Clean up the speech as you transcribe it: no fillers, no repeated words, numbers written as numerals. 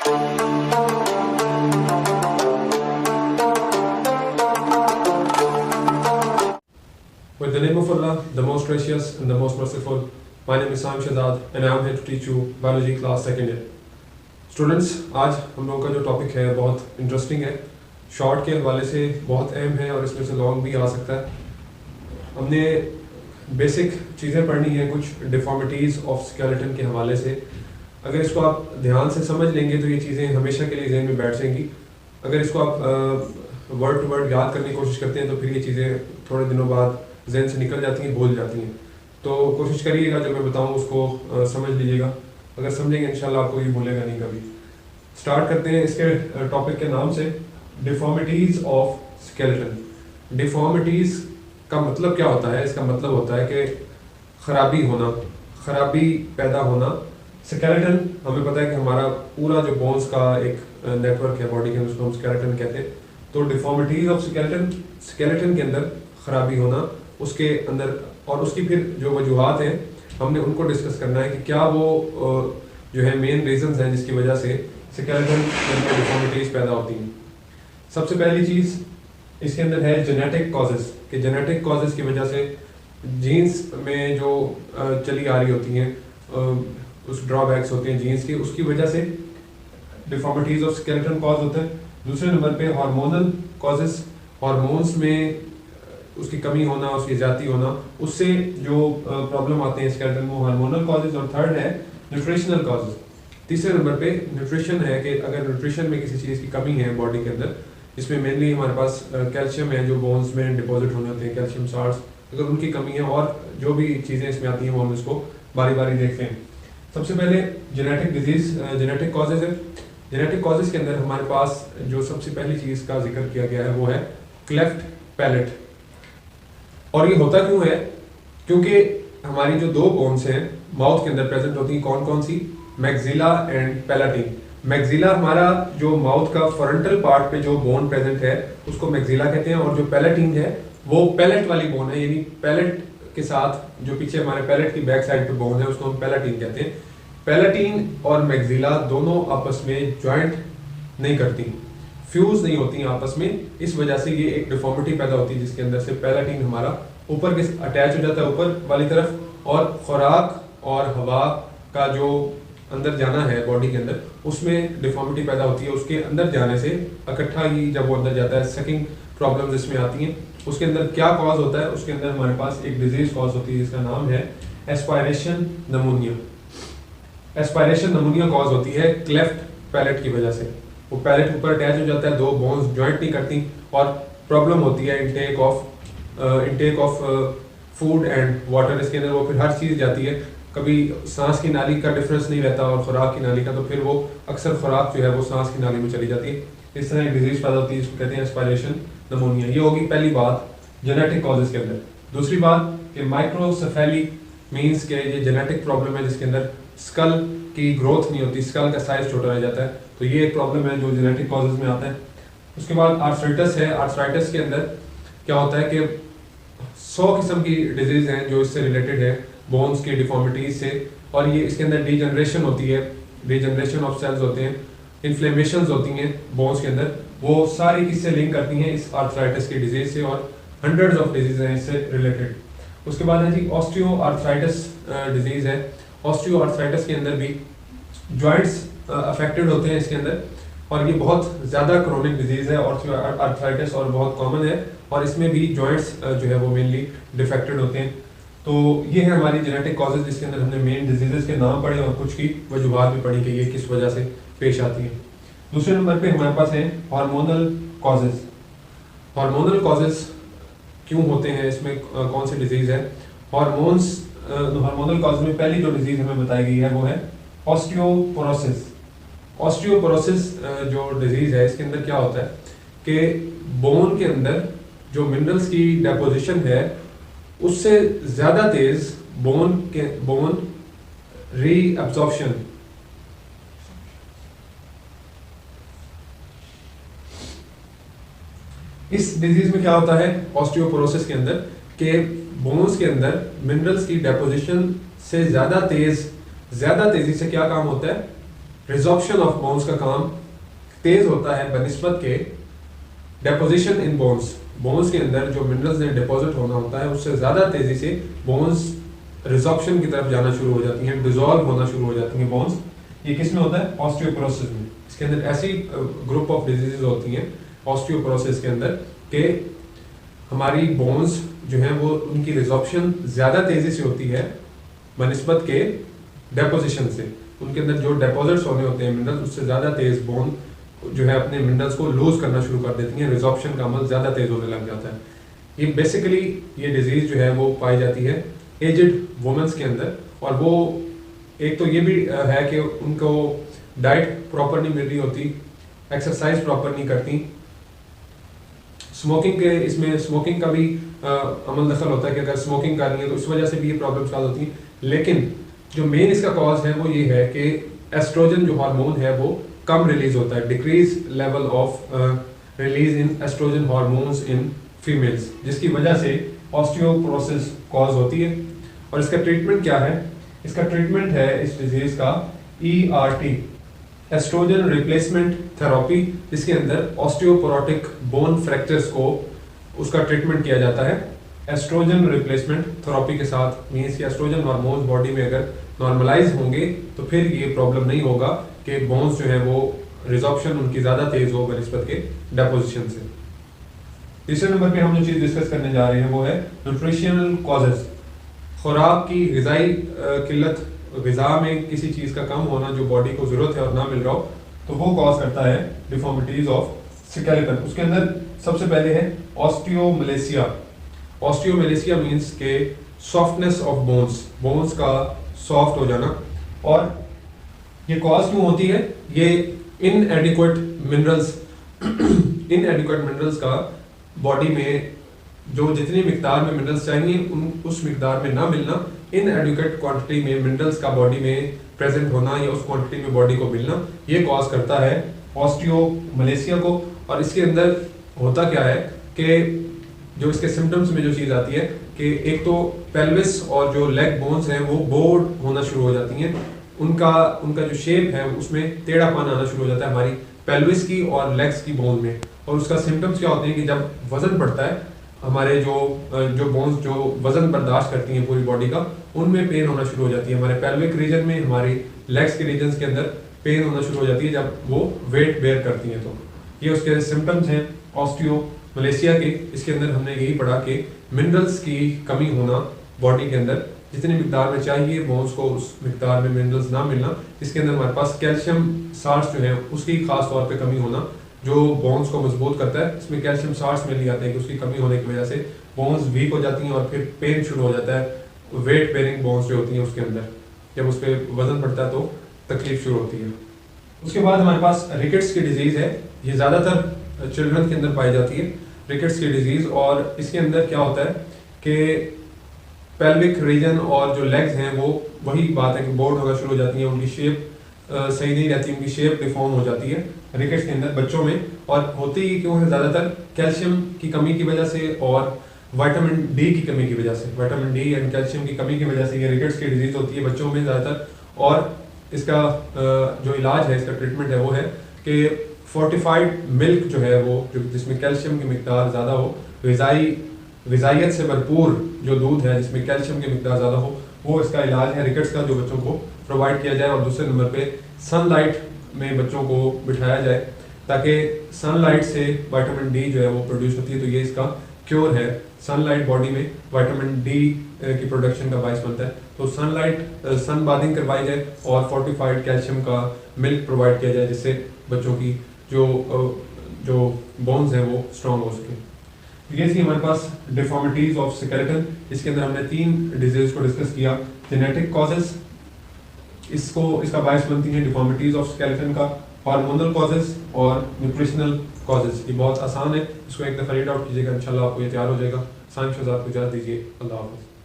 With the name of Allah, the most gracious and the most merciful, my name is Sam Shahzad and I am here to teach you biology class second year. Students, आज हम लोगों का जो topic है बहुत interesting है, short के हवाले से बहुत अहम है और इसमें से लॉन्ग भी आ सकता है। हमने बेसिक चीज़ें पढ़नी है कुछ डिफॉर्मिटीज़ ऑफ स्केलेटन के हवाले से। अगर इसको आप ध्यान से समझ लेंगे तो ये चीज़ें हमेशा के लिए जहन में बैठ जाएंगी। अगर इसको आप वर्ड टू वर्ड याद करने की कोशिश करते हैं तो फिर ये चीज़ें थोड़े दिनों बाद जहन से निकल जाती हैं, भूल जाती हैं। तो कोशिश करिएगा जो मैं बताऊँ उसको समझ लीजिएगा। अगर समझेंगे इंशाल्लाह आपको ये भूलेगा नहीं कभी। स्टार्ट करते हैं इसके टॉपिक के नाम से, डिफॉर्मिटीज़ ऑफ स्केलेटन। डिफॉर्मिटीज़ का मतलब क्या होता है? इसका मतलब होता है कि खराबी होना, खराबी पैदा होना। स्केलेटन हमें पता है कि हमारा पूरा जो बोन्स का एक नेटवर्क है बॉडी के, उसको हम स्केलेटन कहते हैं। तो डिफॉर्मिटीज़ ऑफ स्केलेटन, स्केलेटन के अंदर खराबी होना, उसके अंदर और उसकी फिर जो वजूहात हैं हमने उनको डिस्कस करना है कि क्या वो जो है मेन रीजंस हैं जिसकी वजह से स्केलेटन के अंदर डिफॉर्मिटीज़ पैदा होती हैं। सबसे पहली चीज़ इसके अंदर है जेनेटिक कॉजेज़, कि जेनेटिक कॉजेज़ की वजह से जीन्स में जो चली आ रही होती हैं उस ड्रॉबैक्स होते हैं जीन्स की, उसकी वजह से डिफॉर्मिटीज़ ऑफ स्केलेटन कॉज होते हैं। दूसरे नंबर पे हार्मोनल कॉजेज़, हार्मोन्स में उसकी कमी होना, उसकी ज़्यादती होना, उससे जो प्रॉब्लम आते हैं स्केलेटन में, हार्मोनल कॉजेज़। और थर्ड है न्यूट्रिशनल कॉजेज़। तीसरे नंबर पे न्यूट्रिशन है कि अगर न्यूट्रिशन में किसी चीज़ की कमी है बॉडी के अंदर, इसमें मेनली हमारे पास कैल्शियम है जो बोन्स में डिपॉजिट होने होते हैं, कैल्शियम साल्ट्स, अगर उनकी कमी है और जो भी चीज़ें इसमें आती हैं वो हम इसको बारी बारी देखते हैं। सबसे पहले जेनेटिक डिजीज़, जेनेटिक कॉजेज़ है। जेनेटिक कॉजेज़ के अंदर हमारे पास जो सबसे पहली चीज़ का जिक्र किया गया है वो है क्लेफ्ट पैलेट। और ये होता क्यों है? क्योंकि हमारी जो दो बोन्स हैं माउथ के अंदर प्रेजेंट होती हैं, कौन कौन सी? Maxilla and palatine. मैक्सिला हमारा जो माउथ का फ्रंटल पार्ट पे जो बोन प्रेजेंट है उसको मैक्सिला कहते हैं, और जो पैलेटिन है वो पैलेट वाली बोन है, यानी पैलेट के साथ जो पीछे हमारे पैलेट की बैक साइड पे बोन है उसको हम पैलाटिन कहते हैं। पैलाटिन और मैक्सिला दोनों आपस में ज्वाइंट नहीं करती, फ्यूज नहीं होती हैं आपस में। इस वजह से ये एक डिफॉर्मिटी पैदा होती है जिसके अंदर से पैलाटिन हमारा ऊपर के अटैच हो जाता है ऊपर वाली तरफ, और खुराक और हवा का जो अंदर जाना है बॉडी के अंदर उसमें डिफॉर्मिटी पैदा होती है। उसके अंदर जाने से इकट्ठा ही जब वो अंदर जाता है, सकिंग प्रॉब्लम्स इसमें आती हैं। उसके अंदर क्या कॉज होता है? उसके अंदर हमारे पास एक डिजीज कॉज होती है जिसका नाम है एस्पायरेशन नमूनिया। एस्पायरेशन नमूनिया कॉज होती है क्लेफ्ट पैलेट की वजह से। वो पैलेट ऊपर अटैच हो जाता है, दो बोन्स ज्वाइंट नहीं करती और प्रॉब्लम होती है intake of food and water. इसके अंदर वो फिर हर चीज़ जाती है, कभी सांस की नाली का डिफरेंस नहीं रहता और खुराक की नाली का, तो फिर वो अक्सर खुराक जो है वो सांस की नाली में चली जाती है। इस तरह एक डिजीज पैदा होती है जिसको कहते हैं एस्पायरेशन नमूनिया। ये होगी पहली बात जेनेटिक कॉजेज के अंदर। दूसरी बात कि माइक्रोसेफेली मीन्स के ये जेनेटिक प्रॉब्लम है जिसके अंदर स्कल की ग्रोथ नहीं होती, स्कल का साइज छोटा रह जाता है, तो ये एक प्रॉब्लम है जो जेनेटिक कॉजेज में आता है। उसके बाद आर्थराइटिस है। आर्थराइटिस के अंदर क्या होता है कि 100 किस्म की डिजीज हैं जो इससे रिलेटेड है, बोन्स की डिफॉर्मिटीज से, और ये इसके अंदर डिजनरेशन होती है, डिजनरेशन ऑफ सेल्स होते हैं, इन्फ्लेमेशंस होती हैं बोन्स के अंदर, वो सारी इससे लिंक करती हैं इस आर्थराइटिस की डिजीज से, और हंड्रेड्स ऑफ डिजीज हैं इससे रिलेटेड। उसके बाद है जी ऑस्टियो आर्थराइटिस डिजीज है। ऑस्टियो आर्थराइटिस के अंदर भी जॉइंट्स अफेक्टेड होते हैं इसके अंदर, और ये बहुत ज़्यादा क्रोनिक डिजीज़ है ऑस्टियो आर्थराइटिस और बहुत कॉमन है, और इसमें भी जॉइंट्स जो है वो मेनली डिफेक्टेड होते हैं। तो ये है हमारी जेनेटिक कॉजेज जिसके अंदर हमने मेन डिजीज़ के नाम पढ़े और कुछ की वजूहात भी पढ़ी कि ये किस वजह से पेश आती है। दूसरे नंबर पे हमारे पास है हार्मोनल कॉजेज। हार्मोनल कॉजेज क्यों होते हैं, इसमें कौन सी डिजीज़ है? हार्मोनल कॉज में पहली जो डिजीज़ हमें बताई गई है वो है ऑस्टियोपोरोसिस। ऑस्टियोपोरोसिस जो डिजीज़ है इसके अंदर क्या होता है कि बोन के अंदर जो मिनरल्स की डेपोजिशन है उससे ज़्यादा तेज़ बोन रीअब्जॉर्प्शन, इस डिजीज में क्या होता है ऑस्टियोपोरोसिस के अंदर कि बोन्स के अंदर मिनरल्स की डेपोजिशन से ज़्यादा तेज़ी से क्या काम होता है रिजॉर्प्शन ऑफ बोन्स का काम तेज होता है बनिस्बत के डेपोजिशन इन बोन्स। बोन्स के अंदर जो मिनरल्स ने डिपॉजिट होना होता है उससे ज़्यादा तेज़ी से बोन्स रिजॉर्प्शन की तरफ जाना शुरू हो जाती हैं, डिजॉल्व होना शुरू हो जाती हैं बोन्स। ये किस में होता है? ऑस्टियोपोरोसिस में। इसके अंदर ऐसी ग्रुप ऑफ डिजीजेज होती हैं ऑस्टियोपोरोसिस के अंदर कि हमारी बोन्स जो हैं वो उनकी रिजॉर्प्शन ज़्यादा तेज़ी से होती है बनिस्बत के डेपोजिशन से। उनके अंदर जो डिपॉजिट्स होने होते हैं मिनरल्स उससे ज़्यादा तेज़ बोन जो है अपने मिनरल्स को लूज करना शुरू कर देती हैं, रिजॉर्प्शन का अमल ज़्यादा तेज़ होने लग जाता है। ये बेसिकली ये डिजीज़ जो है वो पाई जाती है एजड वुमेंस के अंदर। और वो एक तो ये भी है कि उनको डाइट प्रॉपर नहीं मिल रही होती, एक्सरसाइज प्रॉपर नहीं करती, स्मोकिंग के इसमें स्मोकिंग का भी अमल दखल होता है कि अगर स्मोकिंग कर रही है तो इस वजह से भी ये प्रॉब्लम्स पैदा होती हैं। लेकिन जो मेन इसका कॉज है वो ये है कि एस्ट्रोजन जो हार्मोन है वो कम रिलीज होता है, decrease level of release in estrogen hormones in females, जिसकी वजह से ऑस्टियोपोरोसिस कॉज होती है। और इसका ट्रीटमेंट क्या है? इसका ट्रीटमेंट है इस डिजीज का ERT, एस्ट्रोजन रिप्लेसमेंट थेरेपी, जिसके अंदर ऑस्टियोपोरोटिक बोन फ्रैक्चर्स को उसका ट्रीटमेंट किया जाता है एस्ट्रोजन रिप्लेसमेंट थेरेपी के साथ। मीन्स कि एस्ट्रोजन हार्मोन्स बॉडी में अगर नॉर्मलाइज होंगे तो फिर ये प्रॉब्लम नहीं होगा कि बोन्स जो है वो रिजॉर्प्शन उनकी ज़्यादा तेज हो बनिस्बत के डेपोजिशन से। तीसरे नंबर पे हम जो चीज़ डिस्कस करने जा रहे हैं वो है न्यूट्रिशनल कॉजेज। खुराक की ग़िज़ाई किल्लत, ग़िज़ा में किसी चीज़ का कम होना जो बॉडी को ज़रूरत है और ना मिल रहा हो तो वो कॉज करता है डिफॉर्मिटीज ऑफ स्केलेटन। उसके अंदर सबसे पहले है ऑस्टियोमलेसिया। ऑस्टियोमलेसिया मीन्स के सॉफ्टनेस ऑफ बोन्स, बोन्स का सॉफ्ट हो जाना। और ये कॉज क्यों होती है? ये इनएडिक्वेट मिनरल्स का बॉडी में जो जितनी मिकदार में मिनरल्स चाहिए उस मिकदार में ना मिलना, इनएडिक्वेट क्वांटिटी में मिनरल्स का बॉडी में प्रेजेंट होना या उस क्वांटिटी में बॉडी को मिलना, ये कॉज करता है ऑस्टियोमलेसिया को। और इसके अंदर होता क्या है कि जो इसके सिम्टम्स में जो चीज़ आती है कि एक तो पेल्विस और जो लेग बोन्स हैं वो बोर्ड होना शुरू हो जाती हैं, उनका जो शेप है उसमें टेढ़ापन आना शुरू हो जाता है हमारी पेल्विस की और लेग्स की बोन में। और उसका सिम्टम्स क्या होते हैं कि जब वजन बढ़ता है हमारे जो बोन्स जो वजन बर्दाश्त करती हैं पूरी बॉडी का, उनमें पेन होना शुरू हो जाती है। हमारे पेल्विक रीजन में, हमारी लेग्स के रीजन के अंदर पेन होना शुरू हो जाती है जब वो वेट बेयर करती हैं। तो ये उसके सिम्टम्स हैं ऑस्टियोमलेसिया के। इसके अंदर हमने यही पढ़ा कि मिनरल्स की कमी होना बॉडी के अंदर, जितनी मिकदार में चाहिए बोन्स को उस मिकदार में मिनरल्स ना मिलना। इसके अंदर हमारे पास कैल्शियम साल्ट्स जो है उसकी खास तौर पे कमी होना जो बोन्स को मजबूत करता है। इसमें कैल्शियम साल्ट्स मिल जाते हैं कि उसकी कमी होने की वजह से बोन्स वीक हो जाती हैं और फिर पेन शुरू हो जाता है। वेट बेयरिंग बोन्स जो होती हैं उसके अंदर जब उस पर वजन बढ़ता है तो तकलीफ शुरू होती है। उसके बाद हमारे पास रिकेट्स की डिजीज़ है। ये ज़्यादातर चिल्ड्रन के अंदर पाई जाती है रिकेट्स की डिजीज़। और इसके अंदर क्या होता है कि पेल्विक रीजन और जो लेग्स हैं वो वही बात है कि बोर्ड होना शुरू हो जाती है, उनकी शेप सही नहीं रहती, उनकी शेप डिफॉर्म हो जाती है रिकेट्स के अंदर बच्चों में। और होती ही क्यों है? ज़्यादातर कैल्शियम की कमी की वजह से और विटामिन डी की कमी की वजह से, विटामिन डी एंड कैल्शियम की कमी की वजह से ये रिकेट्स की डिजीज़ होती है बच्चों में ज़्यादातर। और इसका जो इलाज है, इसका ट्रीटमेंट है वो है कि फोर्टिफाइड मिल्क जो है वो जिसमें कैल्शियम की मिकदार ज़्यादा हो, ग़िज़ाइयत से भरपूर जो दूध है जिसमें कैल्शियम की मिकदार ज़्यादा हो, वो इसका इलाज है रिकेट्स का, जो बच्चों को प्रोवाइड किया जाए। और दूसरे नंबर पे सनलाइट में बच्चों को बिठाया जाए ताकि सनलाइट से विटामिन डी जो है वो प्रोड्यूस होती है। तो ये इसका क्योर है। सनलाइट बॉडी में विटामिन डी की प्रोडक्शन का बायस बनता है। तो सन बाथिंग करवाई जाए और फोर्टिफाइड कैल्शियम का मिल्क प्रोवाइड किया जाए जिससे बच्चों की जो बोन्स हैं वो स्ट्रॉन्ग हो सके। ये थी हमारे पास डिफॉर्मिटीज ऑफ स्केलेटन। इसके अंदर हमने 3 डिजीज को डिस्कस किया। जेनेटिक कॉजेज, इसका बायस बनती है डिफॉर्मिटीज ऑफ स्केलेटन का, हार्मोनल कॉजेज और न्यूट्रिशनल कॉजेज। ये बहुत आसान है, इसको एक दफ़ा रीड आउट कीजिएगा, इंशाल्लाह आपको ये तैयार हो जाएगा। साइंस को इजाज़त दीजिए। अल्लाह हाफ़िज़।